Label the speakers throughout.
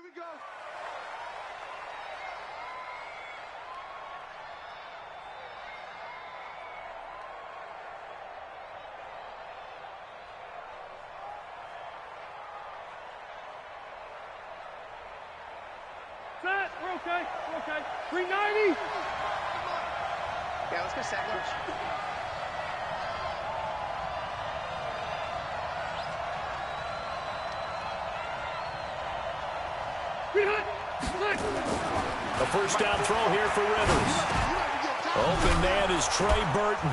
Speaker 1: Set. We're okay. We're okay. 390.
Speaker 2: Yeah, let's go set lunch.
Speaker 3: A first down throw here for Rivers. Open man is Trey Burton.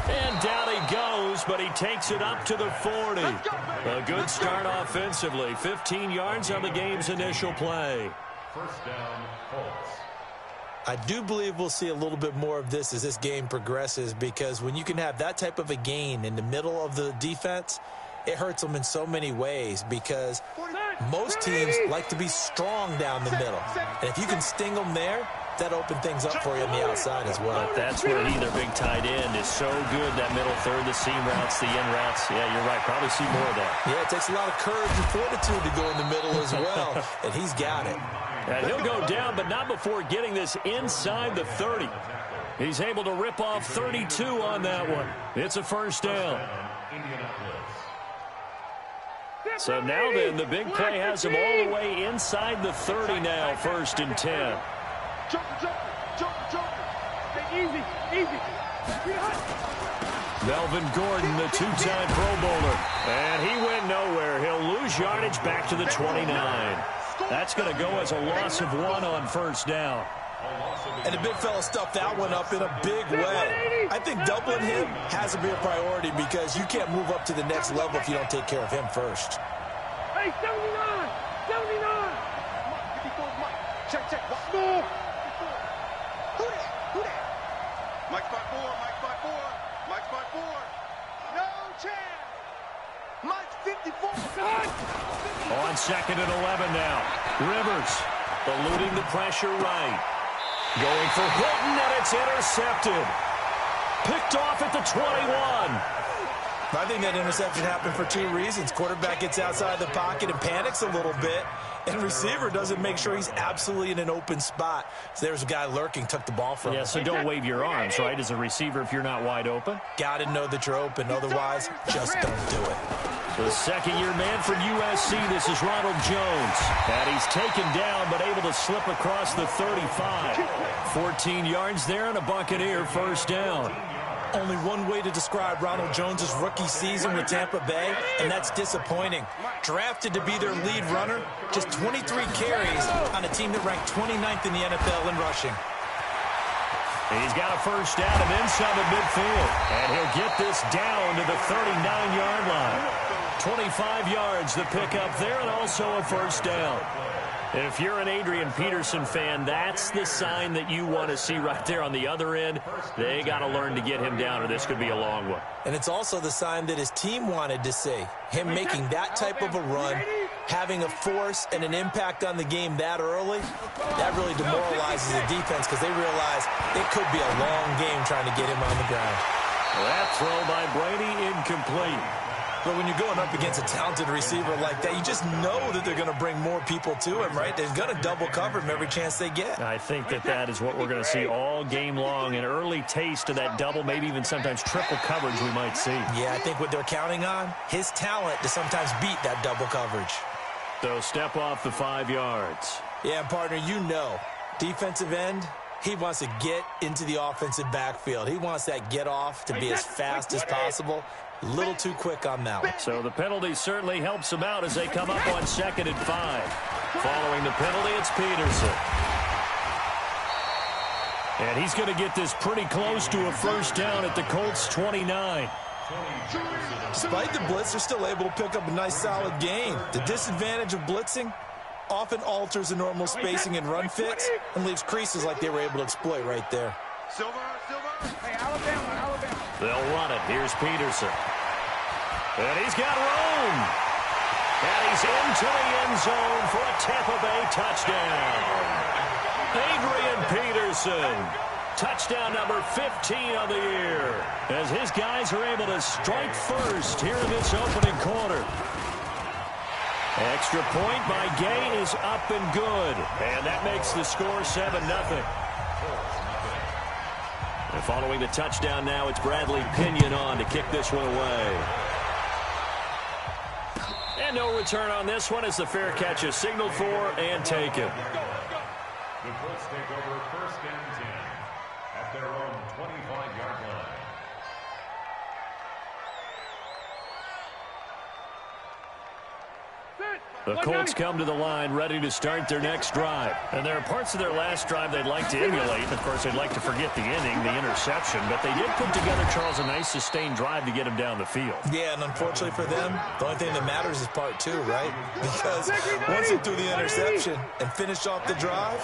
Speaker 3: And down he goes, but he takes it up to the 40. A good start offensively. 15 yards on the game's initial play.
Speaker 4: First down, Colts.
Speaker 5: I do believe we'll see a little bit more of this as this game progresses, because when you can have that type of a gain in the middle of the defense, it hurts them in so many ways, because most teams like to be strong down the middle. And if you can sting them there, that opens things up for you on the outside as well.
Speaker 3: That's where their big tight end is so good, that middle third, the seam routes, the in routes. Yeah, you're right. Probably see more of that.
Speaker 5: Yeah, it takes a lot of courage and fortitude to go in the middle as well, and he's got it.
Speaker 3: And he'll go down, but not before getting this inside the 30. He's able to rip off 32 on that one. It's a first down. So now then, the big play has him all the way inside the 30 now, 1st and 10.
Speaker 1: Easy, easy.
Speaker 3: Melvin Gordon, the two-time Pro Bowler. And he went nowhere. He'll lose yardage back to the 29. That's going to go as a loss of 1 on first down.
Speaker 5: And the big fella stuffed that one up in a big way. I think doubling him has to be a priority, because you can't move up to the next level if you don't take care of him first.
Speaker 1: Hey, 79! 79!
Speaker 2: Check. What? More! Who that? Mike 5-4, Mike 5-4, Mike 5-4. No chance! Mike 54.
Speaker 3: On 2nd and 11 now. Rivers eluding the pressure right. Going for Hilton, and it's intercepted. Picked off at the 21.
Speaker 5: I think that interception happened for 2 reasons. Quarterback gets outside the pocket and panics a little bit, and receiver doesn't make sure he's absolutely in an open spot. So there's a guy lurking, took the ball from him.
Speaker 3: Yeah, so don't wave your arms, right, as a receiver if you're not wide open.
Speaker 5: Got to know that you're open. Otherwise, just don't do it.
Speaker 3: The second-year man for USC, this is Ronald Jones. And he's taken down, but able to slip across the 35. 14 yards there and a Buccaneer first down.
Speaker 5: Only one way to describe Ronald Jones' rookie season with Tampa Bay, and that's disappointing. Drafted to be their lead runner, just 23 carries on a team that ranked 29th in the NFL in rushing.
Speaker 3: He's got a first down and then some at midfield. And he'll get this down to the 39-yard line. 25 yards the pickup there, and also a first down. And if you're an Adrian Peterson fan, that's the sign that you want to see right there on the other end. They got to learn to get him down, or this could be a long one.
Speaker 5: And it's also the sign that his team wanted to see. Him making that type of a run, having a force and an impact on the game that early, that really demoralizes the defense, because they realize it could be a long game trying to get him on the ground.
Speaker 3: That throw by Brady incomplete.
Speaker 5: But when you're going up against a talented receiver like that, you just know that they're going to bring more people to him, right? They're going to double cover him every chance they get.
Speaker 3: I think that is what we're going to see all game long. An early taste of that double, maybe even sometimes triple coverage we might see.
Speaker 5: Yeah, I think what they're counting on, his talent to sometimes beat that double coverage.
Speaker 3: So step off the 5 yards.
Speaker 5: Yeah, partner, you know, defensive end, he wants to get into the offensive backfield. He wants that get off to be as fast as possible. A little too quick on that one.
Speaker 3: So the penalty certainly helps them out as they come up on 2nd and 5. Following the penalty, it's Peterson. And he's going to get this pretty close to a first down at the Colts 29.
Speaker 5: Despite the blitz, they're still able to pick up a nice solid gain. The disadvantage of blitzing often alters the normal spacing and run fits and leaves creases like they were able to exploit right there.
Speaker 2: Silver.
Speaker 1: Hey, Alabama.
Speaker 3: They'll run it. Here's Peterson. And he's got room. And he's into the end zone for a Tampa Bay touchdown. Adrian Peterson. Touchdown number 15 on the year. As his guys are able to strike first here in this opening quarter. Extra point by Gay is up and good. And that makes the score 7-0. And following the touchdown now, it's Bradley Pinion on to kick this one away. And no return on this one as the fair catch is signaled for and taken.
Speaker 4: The Colts take over 1st and 10 at their own 25-yard line.
Speaker 3: The Colts come to the line ready to start their next drive. And there are parts of their last drive they'd like to emulate. Of course, they'd like to forget the inning, the interception. But they did put together, Charles, a nice sustained drive to get him down the field.
Speaker 5: Yeah, and unfortunately for them, the only thing that matters is part 2, right? Because once they threw the interception and finished off the drive,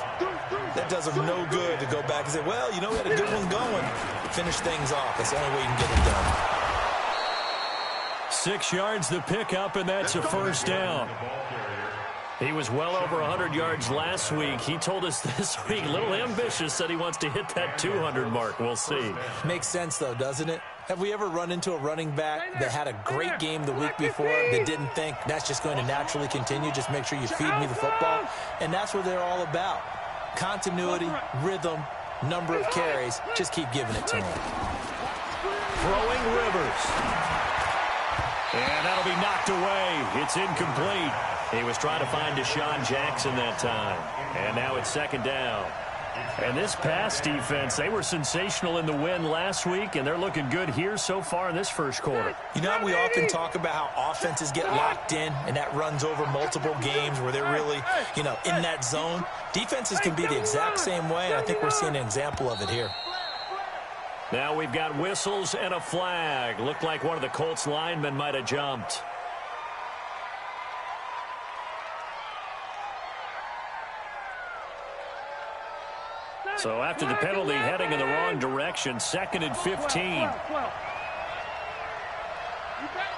Speaker 5: that does them no good to go back and say, well, you know, we had a good one going. Finish things off. That's the only way you can get it done.
Speaker 3: 6 yards the pickup, and that's a first down. He was well over 100 yards last week. He told us this week, a little ambitious, said he wants to hit that 200 mark. We'll see.
Speaker 5: Makes sense, though, doesn't it? Have we ever run into a running back that had a great game the week before that didn't think that's just going to naturally continue? Just make sure you feed me the football. And that's what they're all about. Continuity, rhythm, number of carries. Just keep giving it to him.
Speaker 3: Throwing Rivers. And that'll be knocked away. It's incomplete. He was trying to find Deshaun Jackson that time. And now it's 2nd down. And this pass defense, they were sensational in the win last week, and they're looking good here so far in this first quarter.
Speaker 5: You know, we often talk about how offenses get locked in, and that runs over multiple games where they're really, you know, in that zone. Defenses can be the exact same way, and I think we're seeing an example of it here.
Speaker 3: Now we've got whistles and a flag. Looked like one of the Colts linemen might have jumped. So after the penalty, heading in the wrong direction, 2nd and 15.
Speaker 1: You better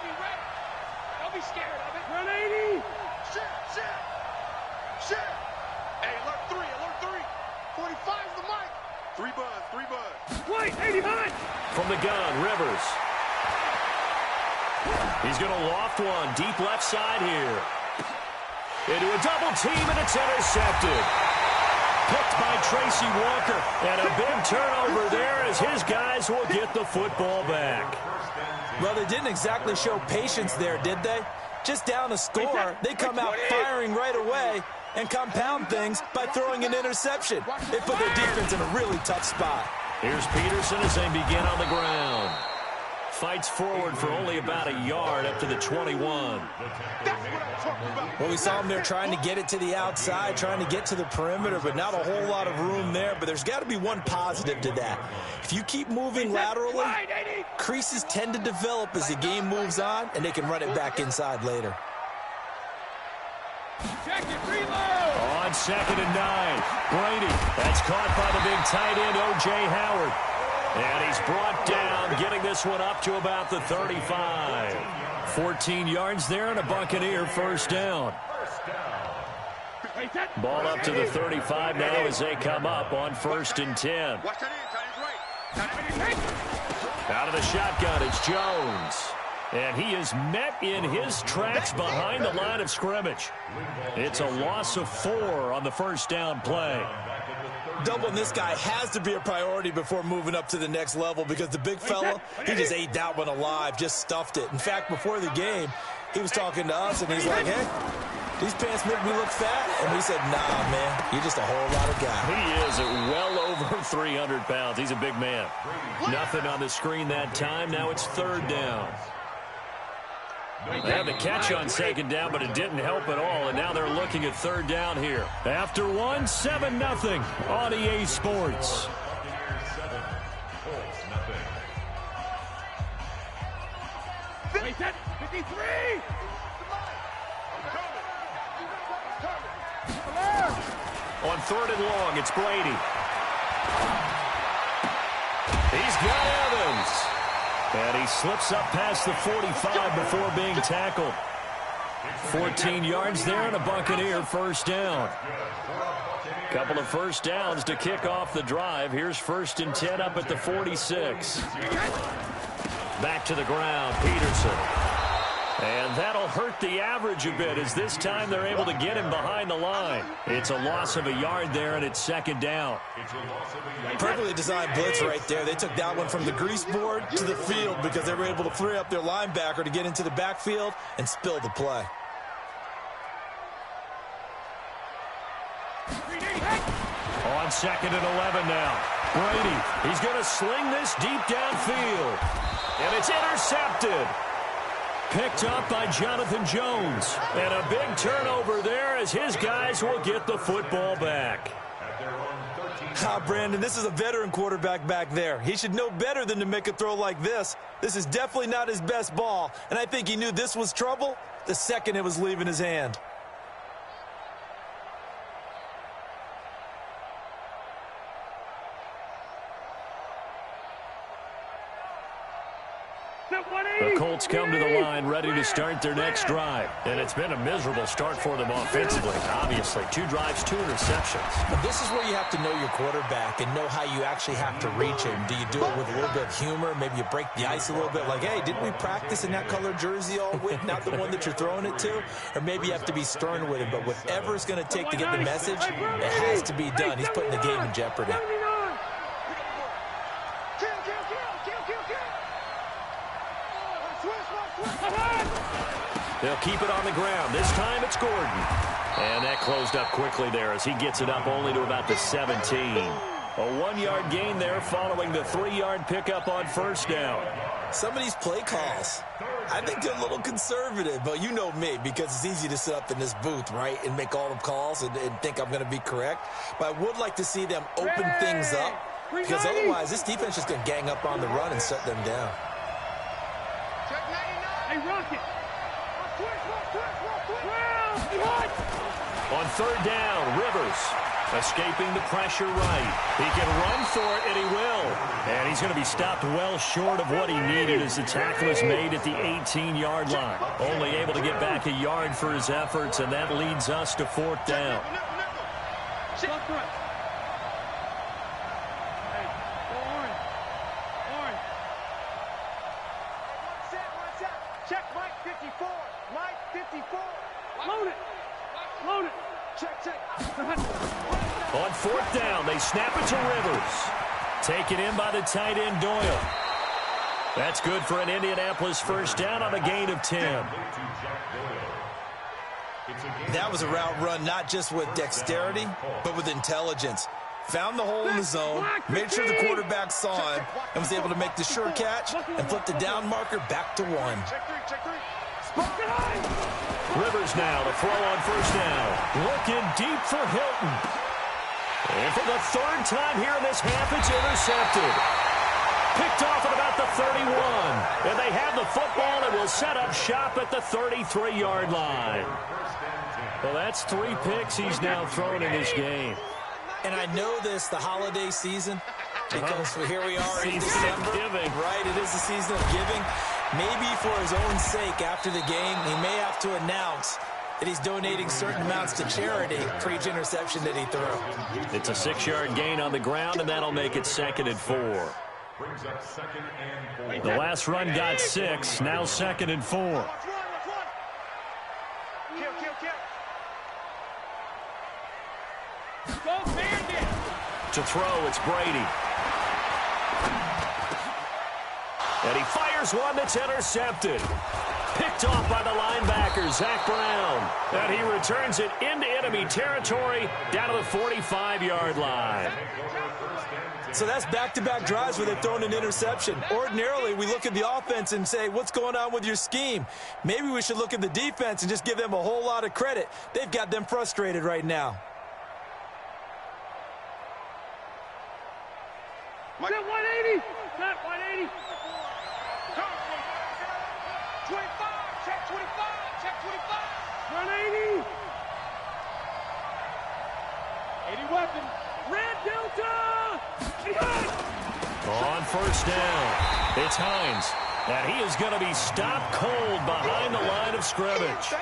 Speaker 1: be ready. Don't be scared of it. 180.
Speaker 2: Shit. Hey, alert 3. 45's the mic. 3 buzz.
Speaker 1: Wait, 80 behind.
Speaker 3: From the gun, Rivers. He's going to loft one deep left side here. Into a double team, and it's intercepted. Picked by Tracy Walker. And a big turnover there as his guys will get the football back.
Speaker 5: Well, they didn't exactly show patience there, did they? Just down a score, they come out firing right away and compound things by throwing an interception. They put their defense in a really tough spot.
Speaker 3: Here's Peterson as they begin on the ground. Fights forward for only about a yard up to the 21.
Speaker 5: Well, we saw him there trying to get it to the outside, trying to get to the perimeter, but not a whole lot of room there. But there's got to be one positive to that. If you keep moving laterally, creases tend to develop as the game moves on, and they can run it back inside later.
Speaker 1: Check it, reload.
Speaker 3: On 2nd and 9. Brady, that's caught by the big tight end, O.J. Howard. And he's brought down, getting this one up to about the 35. 14 yards there and a Buccaneer first down. Ball up to the 35 now as they come up on 1st and 10.
Speaker 2: Watch that in, tight end's right.
Speaker 3: Out of the shotgun, it's Jones. And he is met in his tracks behind the line of scrimmage. It's a loss of 4 on the first down play.
Speaker 5: Doubling this guy has to be a priority before moving up to the next level because the big fella, he just ate that one alive, just stuffed it. In fact, before the game, he was talking to us, and he's like, hey, these pants make me look fat. And we said, nah, man, you're just a whole lot of guy.
Speaker 3: He is at well over 300 pounds. He's a big man. Nothing on the screen that time. Now it's 3rd down. They had the catch on 2nd down, but it didn't help at all, and now they're looking at 3rd down here. After 1, 7-0 on EA Sports.
Speaker 1: Wait, that 53.
Speaker 3: On 3rd and long, it's Brady. He's got Evans. And he slips up past the 45 before being tackled. 14 yards there and a Buccaneer first down. Couple of first downs to kick off the drive. Here's 1st and 10 up at the 46. Back to the ground, Peterson. And that'll hurt the average a bit as this time they're able to get him behind the line. It's a loss of a yard there, and it's second down.
Speaker 5: Perfectly designed blitz right there. They took that one from the grease board to the field because they were able to free up their linebacker to get into the backfield and spill the play.
Speaker 3: On 2nd and 11 now. Brady, he's going to sling this deep downfield. And it's intercepted. Picked up by Jonathan Jones. And a big turnover there as his guys will get the football back.
Speaker 5: Brandon, this is a veteran quarterback back there. He should know better than to make a throw like this. This is definitely not his best ball. And I think he knew this was trouble the second it was leaving his hand.
Speaker 3: The Colts come to the line ready to start their next drive. And it's been a miserable start for them offensively. Obviously, 2 drives, 2 interceptions.
Speaker 5: But this is where you have to know your quarterback and know how you actually have to reach him. Do you do it with a little bit of humor? Maybe you break the ice a little bit like, hey, didn't we practice in that colored jersey all week, not the one that you're throwing it to? Or maybe you have to be stern with him. But whatever it's going to take to get the message, it has to be done. He's putting the game in jeopardy.
Speaker 3: They'll keep it on the ground. This time it's Gordon. And that closed up quickly there as he gets it up only to about the 17. A 1-yard gain there following the 3-yard pickup on first down.
Speaker 5: Some of these play calls, I think they're a little conservative, but you know me, because it's easy to sit up in this booth, right, and make all the calls and think I'm going to be correct. But I would like to see them open things up, because otherwise this defense is going to gang up on the run and shut them down.
Speaker 1: Hey, Rocket.
Speaker 3: On 3rd down, Rivers escaping the pressure right. He can run for it, and he will. And he's going to be stopped well short of what he needed as the tackle is made at the 18-yard line. Only able to get back a yard for his efforts, and that leads us to 4th down.
Speaker 2: Check Mike 54. Mike 54.
Speaker 1: Load it. Load it.
Speaker 2: Check.
Speaker 3: On 4th down, they snap it to Rivers. Taken in by the tight end, Doyle. That's good for an Indianapolis first down on a gain of 10.
Speaker 5: That was a route run not just with dexterity, but with intelligence. Found the hole in the zone, made sure the quarterback saw him, and was able to make the sure catch and flip the down marker back to 1.
Speaker 2: Check 3.
Speaker 3: Rivers now to throw on first down. Looking deep for Hilton. And for the 3rd time here in this half, it's intercepted. Picked off at about the 31. And they have the football and will set up shop at the 33-yard line. Well, that's 3 picks he's now thrown in this game.
Speaker 5: And I know this, the holiday season, because here we are in
Speaker 3: Season of
Speaker 5: December.
Speaker 3: giving.
Speaker 5: Right, it is the season of giving. Maybe for his own sake, after the game, he may have to announce that he's donating certain amounts to charity for each interception that he threw.'t
Speaker 3: a 6-yard gain on the ground, and that'll make it 2nd and 4.
Speaker 4: Brings up 2nd and 4.
Speaker 3: The last run got 6, now 2nd and 4.
Speaker 2: Kill.
Speaker 1: Go Bandit.
Speaker 3: To throw, it's Brady. And he fires one that's intercepted. Picked off by the linebacker, Zach Brown. And he returns it into enemy territory down to the 45-yard line.
Speaker 5: So that's back-to-back drives where they've thrown an interception. Ordinarily, we look at the offense and say, what's going on with your scheme? Maybe we should look at the defense and just give them a whole lot of credit. They've got them frustrated right now.
Speaker 1: Set 180. Set 180.
Speaker 2: 25. Check 25.
Speaker 1: 180. 80 weapon. Red Delta.
Speaker 3: On first down, it's Hines. And he is going to be stopped cold behind the line of scrimmage.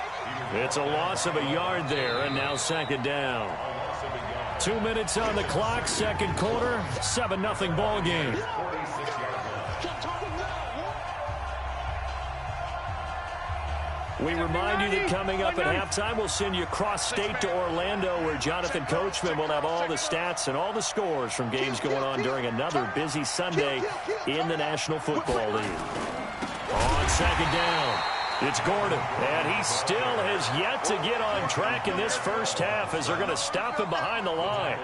Speaker 3: It's a loss of a yard there, and now 2nd down. 2 minutes on the clock, 2nd quarter, 7-0 ball game. We remind you that coming up at halftime, we'll send you cross-state to Orlando, where Jonathan Coachman will have all the stats and all the scores from games going on during another busy Sunday in the National Football League. On second down, it's Gordon, and he still has yet to get on track in this first half as they're going to stop him behind the line.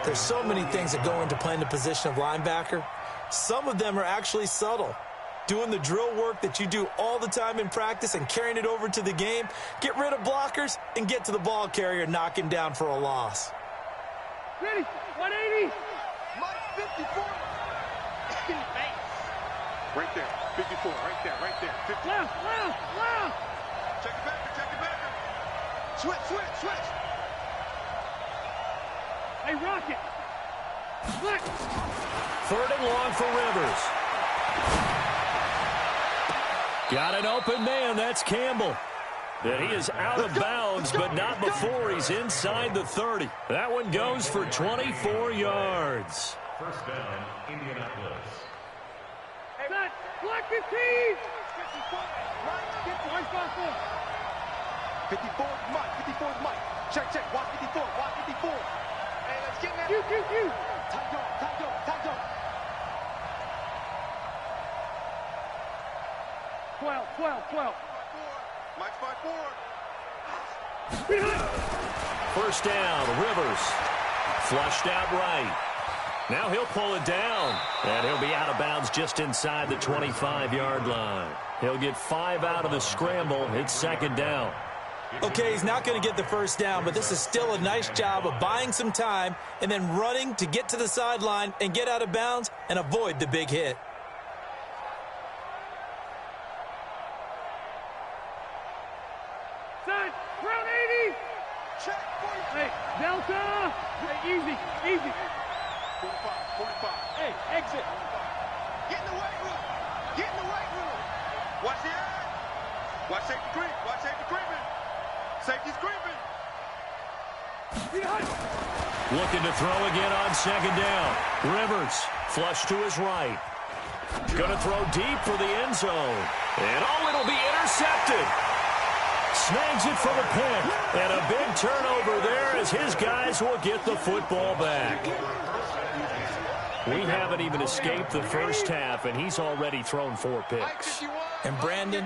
Speaker 5: There's so many things that go into playing the position of linebacker. Some of them are actually subtle. Doing the drill work that you do all the time in practice and carrying it over to the game. Get rid of blockers and get to the ball carrier, knocking down for a loss.
Speaker 1: Ready, 180.
Speaker 2: Mike 54. Right there, 54, right there, right there. 50.
Speaker 1: Left.
Speaker 2: Check it back. Switch.
Speaker 1: Hey, Rocket. Split.
Speaker 3: Third and long for Rivers. Got an open man. That's Campbell. And he is out of bounds, but not before he's inside the 30. That one goes for 24 yards.
Speaker 4: First down, Indianapolis.
Speaker 1: Set. Black 15.
Speaker 2: 54,
Speaker 1: Right by
Speaker 2: 54 is Mike. Check. Watch 54. Hey, let's get that.
Speaker 1: You.
Speaker 2: Tight dog. Twelve. Mike's by 4.
Speaker 1: Behind.
Speaker 3: First down, Rivers. Flushed out right. Now he'll pull it down, and he'll be out of bounds just inside the 25-yard line. He'll get 5 out of the scramble. It's second down.
Speaker 5: Okay, he's not going to get the first down, but this is still a nice job of buying some time and then running to get to the sideline and get out of bounds and avoid the big hit.
Speaker 1: Set. Round 80.
Speaker 2: Check.
Speaker 1: Hey, Delta. Hey, easy.
Speaker 2: 45.
Speaker 1: Hey, exit.
Speaker 2: Get in the weight room. Watch the eye. Watch safety creeping. Safety's creeping.
Speaker 1: Behind.
Speaker 3: Looking to throw again on second down. Rivers, flush to his right. Going to throw deep for the end zone. And it'll be intercepted. Snags it for the pick. And a big turnover there as his guys will get the football back. We haven't even escaped the first half, and he's already thrown 4 picks.
Speaker 5: And Brandon,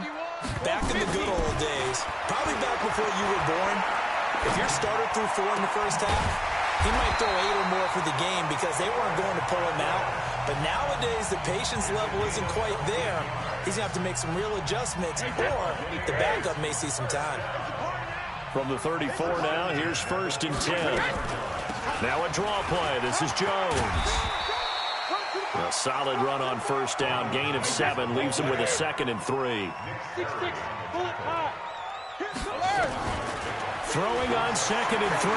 Speaker 5: back in the good old days, probably back before you were born, if your starter threw 4 in the first half, he might throw 8 or more for the game because they weren't going to pull him out. But nowadays, the patience level isn't quite there. He's going to have to make some real adjustments, or the backup may see some time.
Speaker 3: From the 34 now, here's first and 10. Now a draw play. This is Jones. A solid run on first down. Gain of 7 leaves him with a 2nd and 3.
Speaker 1: 6-6. Bullet hot.
Speaker 3: Throwing on 2nd and 3.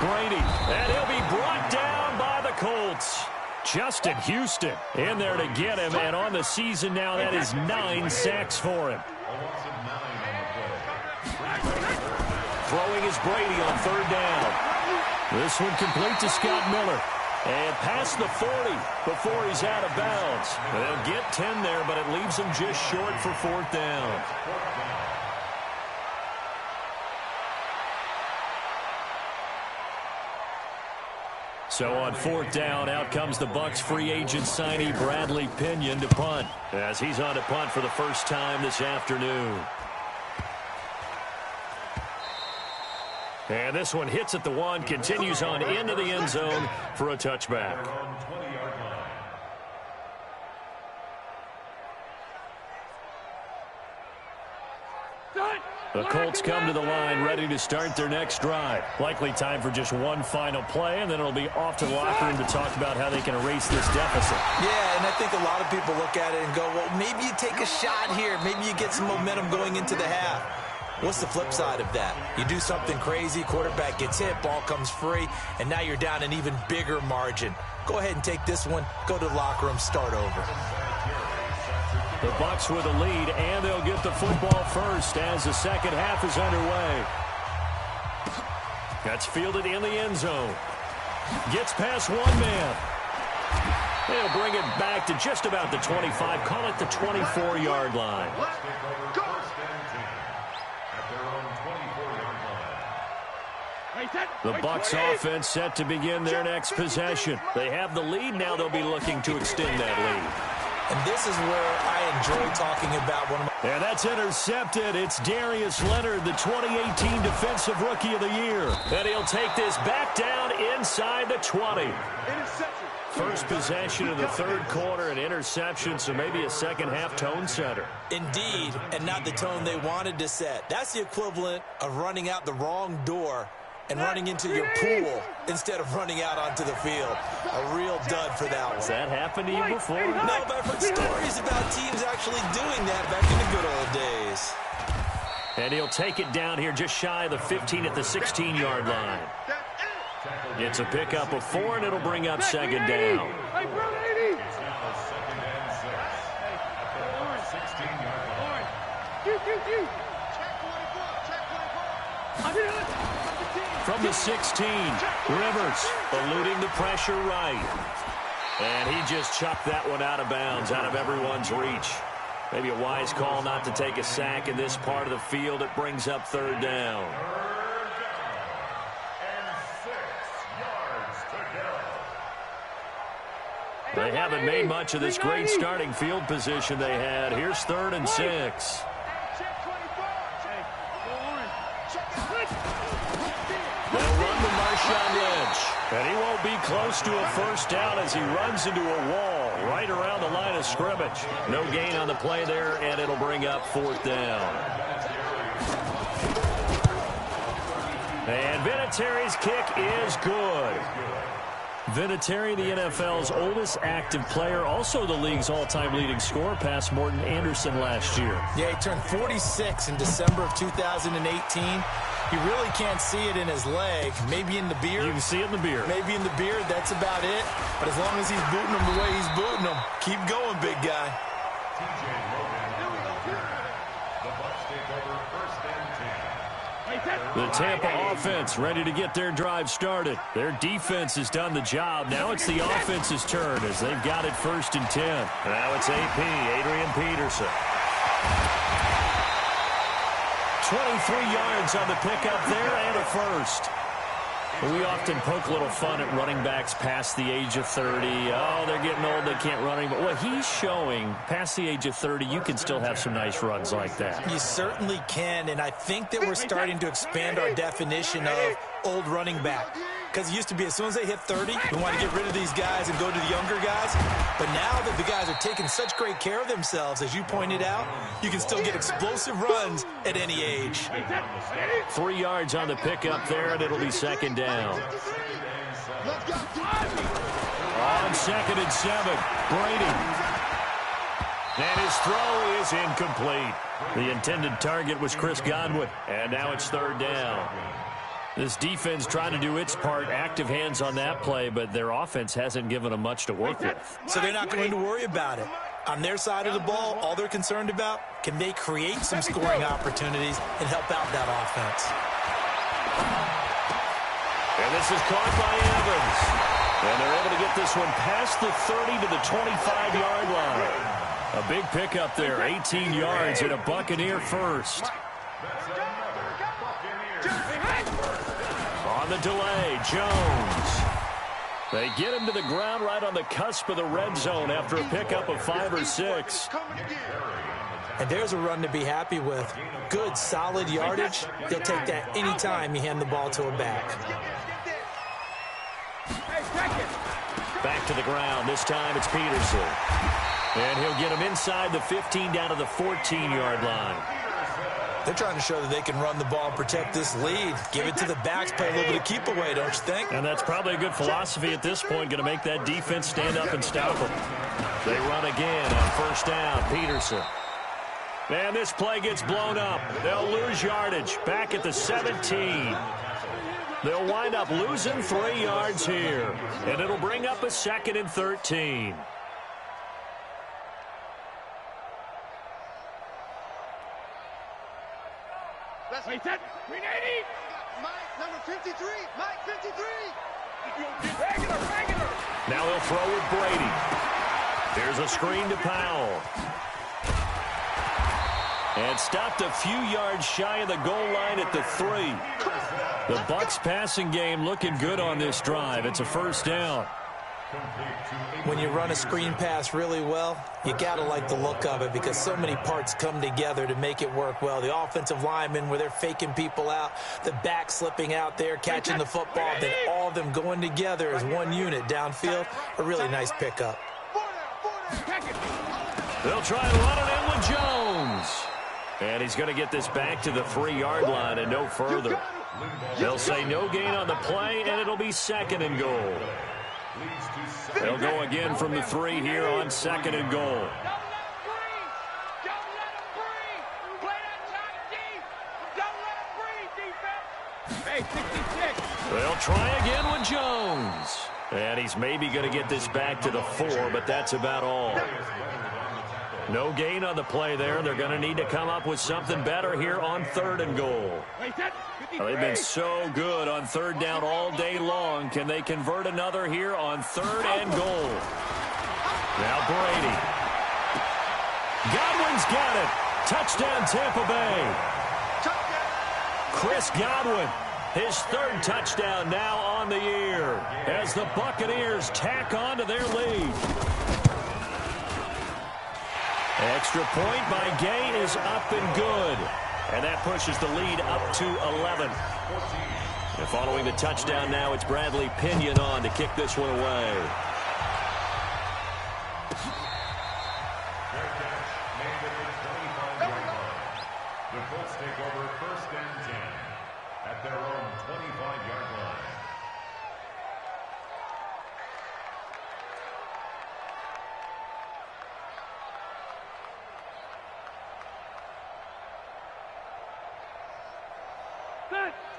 Speaker 3: Brady. And he'll be brought down by the Colts. Justin Houston in there to get him. And on the season now, that is 9 sacks for him. Throwing is Brady on third down. This one complete to Scott Miller. And past the 40 before he's out of bounds. They'll get 10 there, but it leaves him just short for 4th down. So on 4th down, out comes the Bucs free agent signee Bradley Pinion to punt, as he's on to punt for the first time this afternoon. And this one hits at the 1, continues on into the end zone for a touchback. The Colts come to the line ready to start their next drive. Likely time for just one final play, and then it'll be off to the locker room to talk about how they can erase this deficit.
Speaker 5: Yeah, and I think a lot of people look at it and go, well, maybe you take a shot here. Maybe you get some momentum going into the half. What's the flip side of that? You do something crazy, quarterback gets hit, ball comes free, and now you're down an even bigger margin. Go ahead and take this one, go to the locker room, start over.
Speaker 3: The Bucs with a lead, and they'll get the football first as the second half is underway. That's fielded in the end zone. Gets past one man. They'll bring it back to just about the 25, call it the 24-yard line. The Bucs offense set to begin their next possession. They have the lead. Now they'll be looking to extend that lead.
Speaker 5: And this is where I enjoy talking about one of my...
Speaker 3: And that's intercepted. It's Darius Leonard, the 2018 Defensive Rookie of the Year. And he'll take this back down inside the 20. First possession of the third quarter, an interception, so maybe a second-half tone setter.
Speaker 5: Indeed, and not the tone they wanted to set. That's the equivalent of running out the wrong door and running into your pool instead of running out onto the field. A real dud for that one.
Speaker 3: Has that happened to you before?
Speaker 5: No, but I've heard stories about teams actually doing that back in the good old days.
Speaker 3: And he'll take it down here just shy of the 15 at the 16-yard line. It's a pickup of 4, and it'll bring up second down. From the 16, Rivers eluding the pressure right. And he just chucked that one out of bounds, out of everyone's reach. Maybe a wise call not to take a sack in this part of the field. It brings up third down. They haven't made much of this great starting field position they had. Here's 3rd and 6. They'll run to Marshawn Lynch. And he won't be close to a first down as he runs into a wall right around the line of scrimmage. No gain on the play there, and it'll bring up 4th down. And Vinatieri's kick is good. Vinatieri, the NFL's oldest active player, also the league's all-time leading scorer, past Morton Anderson last year.
Speaker 5: Yeah, he turned 46 in December of 2018. You really can't see it in his leg. Maybe in the beard.
Speaker 3: You can see it in the beard.
Speaker 5: Maybe in the beard, that's about it. But as long as he's booting him the way he's booting him, keep going, big guy.
Speaker 3: The Tampa offense ready to get their drive started. Their defense has done the job. Now it's the offense's turn as they've got it 1st and 10. Now it's AP, Adrian Peterson. 23 yards on the pickup there and a first. We often poke a little fun at running backs past the age of 30. Oh, they're getting old, they can't run anymore. What he's showing, past the age of 30, you can still have some nice runs like that.
Speaker 5: You certainly can, and I think that we're starting to expand our definition of old running back. Because it used to be as soon as they hit 30, we want to get rid of these guys and go to the younger guys. But now that the guys are taking such great care of themselves, as you pointed out, you can still get explosive runs at any age.
Speaker 3: 3 yards on the pickup there, and it'll be second down. On 2nd and 7, Brady. And his throw is incomplete. The intended target was Chris Godwin, and now it's 3rd down. This defense trying to do its part, active hands on that play, but their offense hasn't given them much to work with.
Speaker 5: So they're not going to worry about it. On their side of the ball, all they're concerned about, can they create some scoring opportunities and help out that offense?
Speaker 3: And this is caught by Evans. And they're able to get this one past the 30 to the 25-yard line. A big pickup there, 18 yards and a Buccaneer first. On the delay, Jones. They get him to the ground right on the cusp of the red zone after a pickup of 5 or 6.
Speaker 5: And there's a run to be happy with. Good, solid yardage. He'll take that any time you hand the ball to a back. Back to the ground. This time it's Peterson. And he'll get him inside the 15 down to the 14-yard line. They're trying to show that they can run the ball and protect this lead. Give it to the backs, play a little bit of keep away, don't you think?
Speaker 3: And that's probably a good philosophy at this point, going to make that defense stand up and stop them. They run again on 1st down, Peterson. And this play gets blown up. They'll lose yardage back at the 17. They'll wind up losing 3 yards here. And it'll bring up a 2nd and 13.
Speaker 1: Wait, that. Green 80.
Speaker 2: Mike, number 53. Mike, 53.
Speaker 1: Regular.
Speaker 3: Now they'll throw with Brady. Here's a screen to Powell. And stopped a few yards shy of the goal line at the 3. The Bucs passing game looking good on this drive. It's a first down.
Speaker 5: When you run a screen pass really well, you got to like the look of it because so many parts come together to make it work well. The offensive linemen where they're faking people out, the back slipping out there, catching the football, then all of them going together as one unit downfield. A really nice pickup.
Speaker 3: They'll try and run it in with Jones. And he's going to get this back to the 3-yard line and no further. They'll say no gain on the play, and it'll be second and goal. They'll go again from the 3 here on second and goal. They'll try again with Jones. And he's maybe going to get this back to the 4, but that's about all. No gain on the play there. They're going to need to come up with something better here on 3rd and goal. Well, they've been so good on 3rd down all day long. Can they convert another here on 3rd and goal? Now Brady. Godwin's got it. Touchdown Tampa Bay. Chris Godwin, his 3rd touchdown now on the year as the Buccaneers tack on to their lead. Extra point by Gay is up and good. And that pushes the lead up to 11. And following the touchdown now, it's Bradley Pinion on to kick this one away.
Speaker 4: The Colts take over 1st and 10 at their own 25-yard line.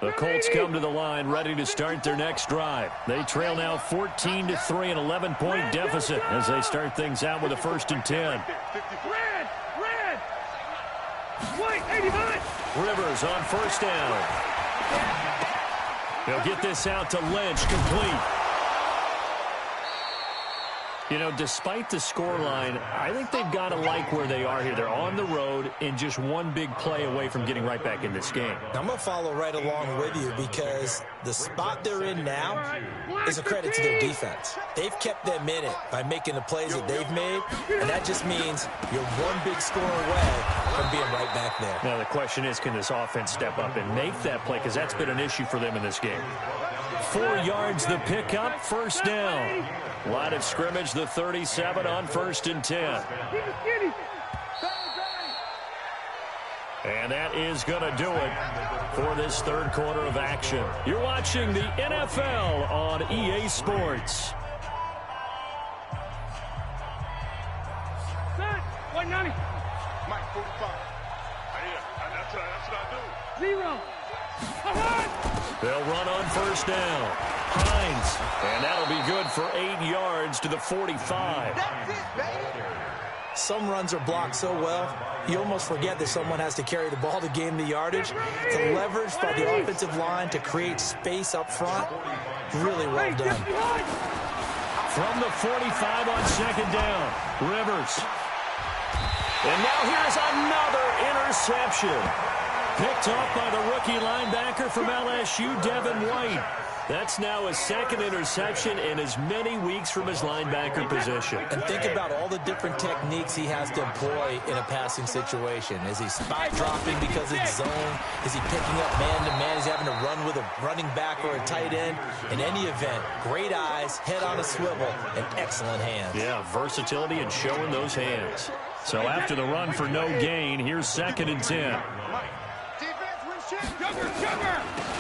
Speaker 3: The Colts come to the line ready to start their next drive. They trail now 14-3, an 11-point deficit as they start things out with a 1st and 10.
Speaker 1: Red! White, 89!
Speaker 3: Rivers on 1st down. They'll get this out to Lynch, complete. You know, despite the scoreline, I think they've got to like where they are here. They're on the road and just one big play away from getting right back in this game.
Speaker 5: I'm going to follow right along with you because the spot they're in now is a credit to their defense. They've kept them in it by making the plays that they've made, and that just means you're one big score away from being right back there.
Speaker 3: Now, the question is, can this offense step up and make that play? Because that's been an issue for them in this game. 4 yards the pickup, 1st down. Line of scrimmage, the 37 on 1st and 10. And that is going to do it for this 3rd quarter of action. You're watching the NFL on EA Sports.
Speaker 1: Set! 190!
Speaker 2: Mike, 45. That's what I do.
Speaker 1: 0!
Speaker 3: They'll run on 1st down. Hines, and that'll be good for 8 yards to the 45.
Speaker 2: That's it, baby.
Speaker 5: Some runs are blocked so well, you almost forget that someone has to carry the ball to gain the yardage. The leverage by the offensive line to create space up front, really well done.
Speaker 3: From the 45 on 2nd down, Rivers. And now here's another interception. Picked off by the rookie linebacker from LSU, Devin White. That's now his 2nd interception in as many weeks from his linebacker position.
Speaker 5: And think about all the different techniques he has to employ in a passing situation. Is he spot dropping because it's zone? Is he picking up man-to-man? Is he having to run with a running back or a tight end? In any event, great eyes, head on a swivel, and excellent hands.
Speaker 3: Yeah, versatility and showing those hands. So after the run for no gain, here's 2nd and 10.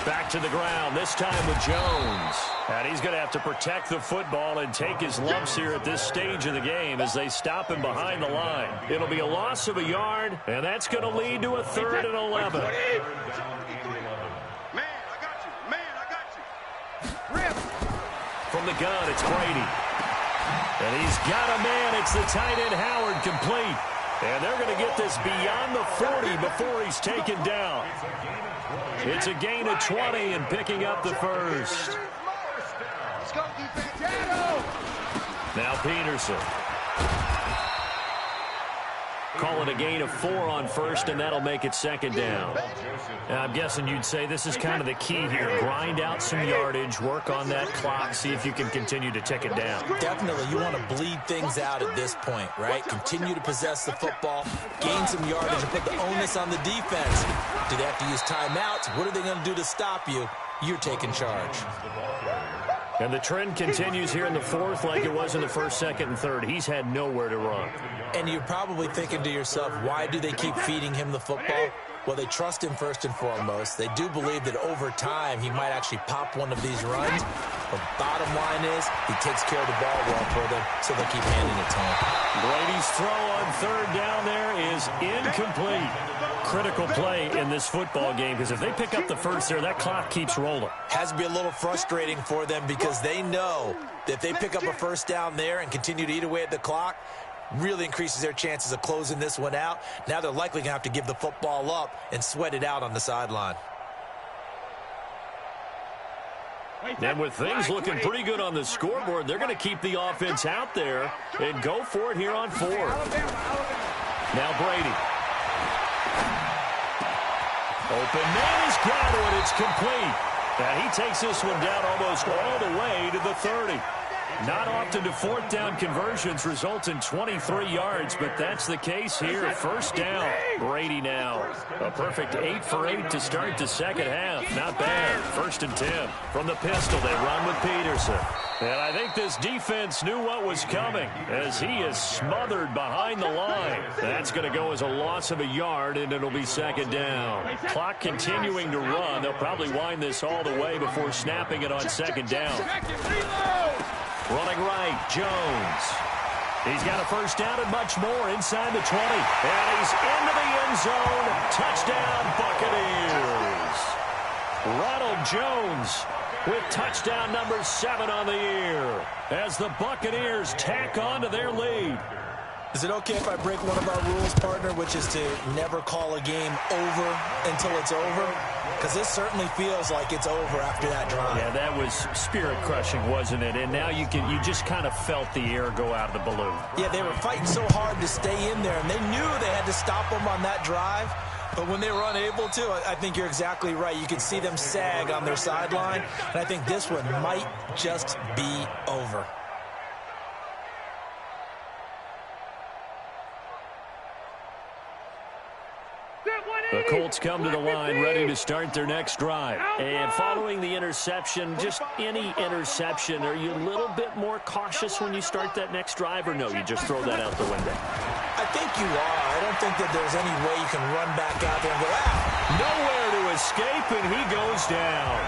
Speaker 3: Back to the ground, this time with Jones. And he's going to have to protect the football and take his lumps here at this stage of the game as they stop him behind the line. It'll be a loss of a yard, and that's going to lead to a 3rd and 11.
Speaker 2: Man, I got you. Rip.
Speaker 3: From the gun, it's Brady. And he's got a man. It's the tight end, Howard, complete. And they're going to get this beyond the 40 before he's taken down. It's a gain of 20 and picking up the 1st. Now Peterson. Call it a gain of 4 on first, and that'll make it second down. I'm guessing you'd say this is kind of the key here. Grind out some yardage, work on that clock, see if you can continue to tick it down.
Speaker 5: Definitely. You want to bleed things out at this point, right? Continue to possess the football, gain some yardage, and put the onus on the defense. Do they have to use timeouts? What are they going to do to stop you? You're taking charge.
Speaker 3: And the trend continues here in the fourth like it was in the first, second, and third. He's had nowhere to run.
Speaker 5: And you're probably thinking to yourself, why do they keep feeding him the football? Well, they trust him first and foremost. They do believe that over time he might actually pop one of these runs. But bottom line is he takes care of the ball well for them, so they'll keep handing it to him.
Speaker 3: Brady's throw on third down there is incomplete. Critical play in this football game because if they pick up the first there, that clock keeps rolling.
Speaker 5: Has to be a little frustrating for them because they know that if they pick up a first down there and continue to eat away at the clock, really increases their chances of closing this one out. Now they're likely going to have to give the football up and sweat it out on the sideline.
Speaker 3: And with things looking pretty good on the scoreboard, they're going to keep the offense out there and go for it here on fourth. Now Brady. Open man is got it. It's complete. And he takes this one down almost all the way to the 30. Not often do fourth down conversions result in 23 yards, but that's the case here. First down. Brady now. A perfect 8 for 8 to start the second half. Not bad. First and 10. From the pistol, they run with Peterson. And I think this defense knew what was coming as he is smothered behind the line. That's going to go as a loss of a yard, and it'll be second down. Clock continuing to run. They'll probably wind this all the way before snapping it on second down. Running right, Jones. He's got a first down and much more inside the 20. And he's into the end zone. Touchdown, Buccaneers. Ronald Jones with touchdown number 7 on the year as the Buccaneers tack on to their lead.
Speaker 5: Is it okay if I break one of our rules, partner, which is to never call a game over until it's over? Because this certainly feels like it's over after that drive.
Speaker 3: Yeah, that was spirit-crushing, wasn't it? And now you just kind of felt the air go out of the balloon.
Speaker 5: Yeah, they were fighting so hard to stay in there, and they knew they had to stop them on that drive. But when they were unable to, I think you're exactly right. You could see them sag on their sideline, and I think this one might just be over.
Speaker 3: The Colts come to the line ready to start their next drive. And following the interception, just any interception, are you a little bit more cautious when you start that next drive, or no, you just throw that out the window?
Speaker 5: I think you are. I don't think that there's any way you can run back out there and go,
Speaker 3: Nowhere to escape, and he goes down.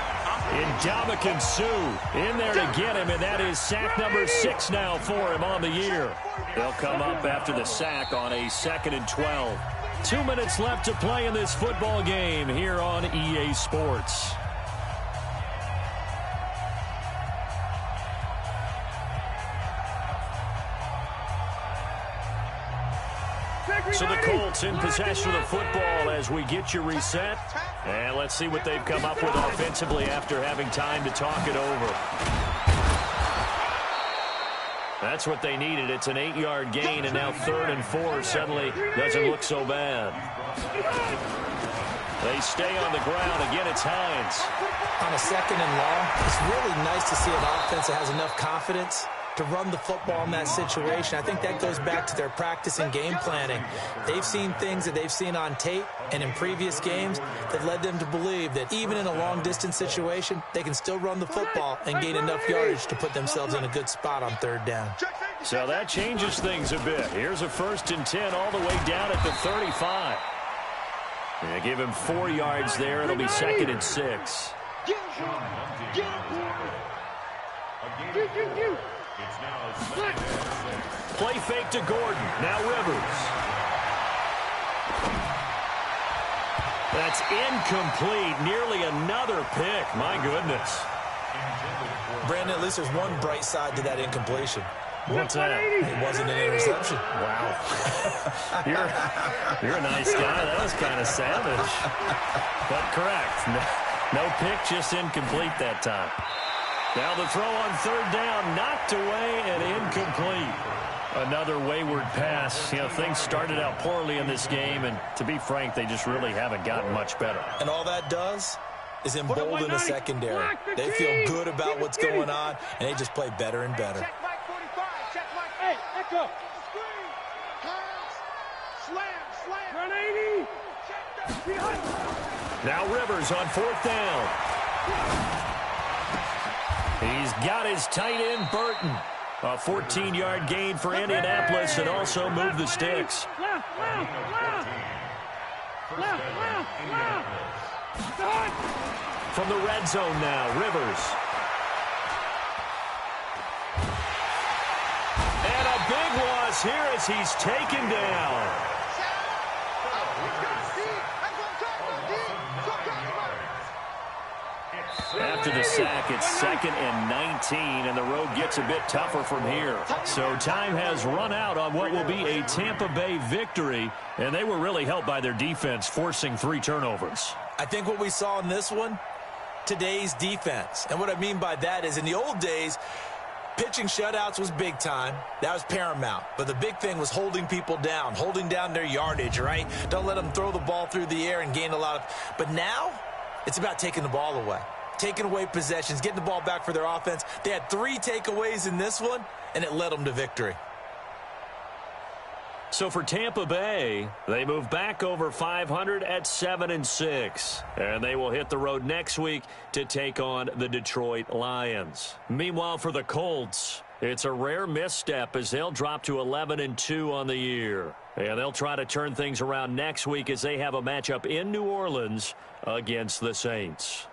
Speaker 3: Ndamukong Suh in there to get him, and that is sack number 6 now for him on the year. They'll come up after the sack on a 2nd and 12. 2 minutes left to play in this football game here on EA Sports. So the Colts in possession of the football as we get you reset. And let's see what they've come up with offensively after having time to talk it over. That's what they needed. It's an 8-yard gain, and now 3rd and 4 suddenly doesn't look so bad. They stay on the ground. Again, it's Hines.
Speaker 5: On a 2nd and long, it's really nice to see an offense that has enough confidence to run the football in that situation. I think that goes back to their practice and game planning. They've seen things that they've seen on tape and in previous games that led them to believe that even in a long-distance situation, they can still run the football and gain enough yardage to put themselves in a good spot on 3rd down.
Speaker 3: So that changes things a bit. Here's a 1st and 10 all the way down at the 35. They give him 4 yards there. It'll be 2nd and 6. Play fake to Gordon. Now Rivers. That's incomplete. Nearly another pick. My goodness.
Speaker 5: Brandon, at least there's one bright side to that incompletion.
Speaker 3: What's that?
Speaker 5: It wasn't an interception.
Speaker 3: Wow. You're a nice guy. That was kind of savage. But correct. No pick, just incomplete that time. Now the throw on 3rd down, knocked away and incomplete. Another wayward pass. You know, things started out poorly in this game, and to be frank, they just really haven't gotten much better.
Speaker 5: And all that does is embolden the secondary. They feel good about what's going on, and they just play better and better.
Speaker 2: Check Mike 45. Check Mike.
Speaker 1: Hey, echo.
Speaker 2: Screen. Pass. Slam.
Speaker 1: Run 80.
Speaker 2: Check that.
Speaker 3: Now Rivers on 4th down. He's got his tight end, Burton. A 14-yard gain for Indianapolis and also moved the sticks.
Speaker 1: Left.
Speaker 3: From the red zone now, Rivers. And a big loss here as he's taken down. After the sack, it's 2nd and 19, and the road gets a bit tougher from here. So time has run out on what will be a Tampa Bay victory, and they were really helped by their defense, forcing 3 turnovers.
Speaker 5: I think what we saw in this one, today's defense. And what I mean by that is in the old days, pitching shutouts was big time. That was paramount. But the big thing was holding people down, holding down their yardage, right? Don't let them throw the ball through the air and gain a lot of... But now, it's about taking the ball away. Taking away possessions, getting the ball back for their offense. They had 3 takeaways in this one, and it led them to victory.
Speaker 3: So for Tampa Bay, they move back over 500 at 7-6. And they will hit the road next week to take on the Detroit Lions. Meanwhile, for the Colts, it's a rare misstep as they'll drop to 11-2 on the year. And they'll try to turn things around next week as they have a matchup in New Orleans against the Saints.